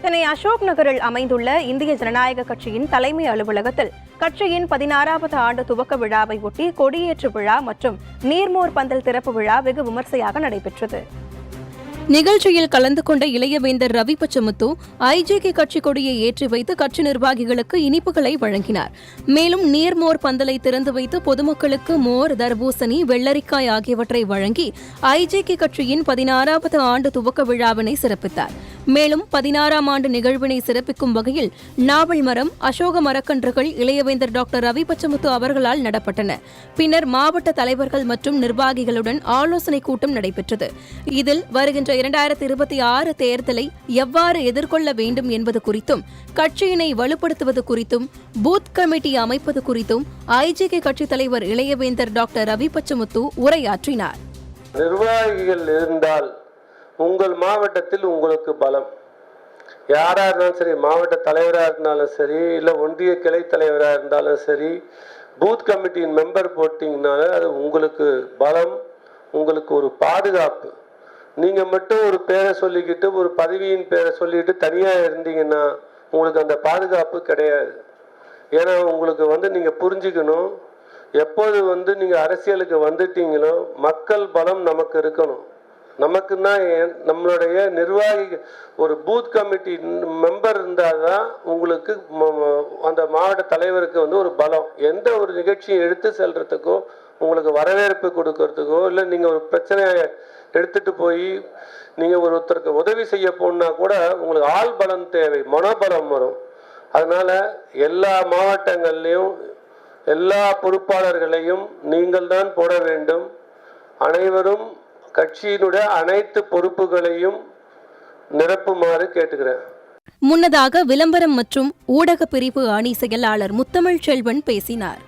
சென்னை அசோக் நகரில் அமைந்துள்ள இந்திய ஜனநாயக கட்சியின் தலைமை அலுவலகத்தில் கட்சியின் 16வது ஆண்டு துவக்க விழாவை ஒட்டி கொடியேற்று விழா மற்றும் நீர்மோர் பந்தல் திறப்பு விழா வெகு விமர்சையாக நடைபெற்றது. நிகழ்ச்சியில் கலந்து கொண்ட இளையவேந்தர் ரவி பச்சமுத்து ஐஜேகே கட்சி கொடியை ஏற்றி வைத்து கட்சி நிர்வாகிகளுக்கு இனிப்புகளை வழங்கினார். மேலும் நீர்மோர் பந்தலை திறந்து வைத்து பொதுமக்களுக்கு மோர், தர்பூசணி, வெள்ளரிக்காய் ஆகியவற்றை வழங்கி ஐஜேகே கட்சியின் 16வது ஆண்டு துவக்க விழாவினை சிறப்பித்தார். மேலும் 16ஆம் ஆண்டு நிகழ்வினை சிறப்பிக்கும் வகையில் நாவல் மரம், அசோக மரக்கன்றுகள் இளையவேந்தர் டாக்டர் ரவி பச்சமுத்து அவர்களால் நடப்பட்டன. பின்னர் மாவட்ட தலைவர்கள் மற்றும் நிர்வாகிகளுடன் ஆலோசனைக் கூட்டம் நடைபெற்றது. இதில் வருகின்ற 2026 தேர்தலை எவ்வாறு எதிர்கொள்ள வேண்டும் என்பது குறித்தும், கட்சியினை வலுப்படுத்துவது குறித்தும், பூத் கமிட்டி அமைப்பது குறித்தும் ஐஜேகே கட்சித் தலைவர் இளையவேந்தர் டாக்டர் ரவி பச்சமுத்து உரையாற்றினார். நிர்வாகிகள் இருந்தால் உங்கள் மாவட்டத்தில் உங்களுக்கு பலம். யாராக இருந்தாலும் சரி, மாவட்ட தலைவராக இருந்தாலும் சரி, இல்லை ஒன்றிய கிளை தலைவராக இருந்தாலும் சரி, பூத் கமிட்டியின் மெம்பர் போட்டிங்கனால அது உங்களுக்கு பலம், உங்களுக்கு ஒரு பாதுகாப்பு. நீங்கள் மட்டும் ஒரு பேரை சொல்லிக்கிட்டு, ஒரு பதவியின் பேரை சொல்லிக்கிட்டு தனியாக இருந்தீங்கன்னா உங்களுக்கு அந்த பாதுகாப்பு கிடையாது. ஏன்னா உங்களுக்கு நீங்கள் புரிஞ்சுக்கணும், எப்போது நீங்கள் அரசியலுக்கு வந்துட்டீங்களோ மக்கள் பலம் நமக்கு இருக்கணும். நமக்குன்னா நம்மளுடைய நிர்வாகி ஒரு பூத் கமிட்டி மெம்பர் இருந்தால் தான் உங்களுக்கு அந்த மாவட்ட தலைவருக்கு ஒரு பலம். எந்த ஒரு நிகழ்ச்சியை எடுத்து செல்றதுக்கோ, உங்களுக்கு வரவேற்பு கொடுக்கறதுக்கோ, இல்லை நீங்கள் ஒரு பிரச்சனையை எடுத்துட்டு போய் நீங்கள் ஒருத்தருக்கு உதவி செய்ய போனா கூட உங்களுக்கு ஆள் பலம் தேவை, மனோபலம் வரும். அதனால எல்லா மாவட்டங்கள்லையும் எல்லா பொறுப்பாளர்களையும் நீங்கள் தான் போட வேண்டும். அனைவரும் கட்சியினுடைய அனைத்து பொறுப்புகளையும் நிரப்புமாறு கேட்டுக்கிறேன். முன்னதாக விளம்பரம் மற்றும் ஊடக பிரிவு அணி செயலாளர் முத்தமிழ் செல்வன் பேசினார்.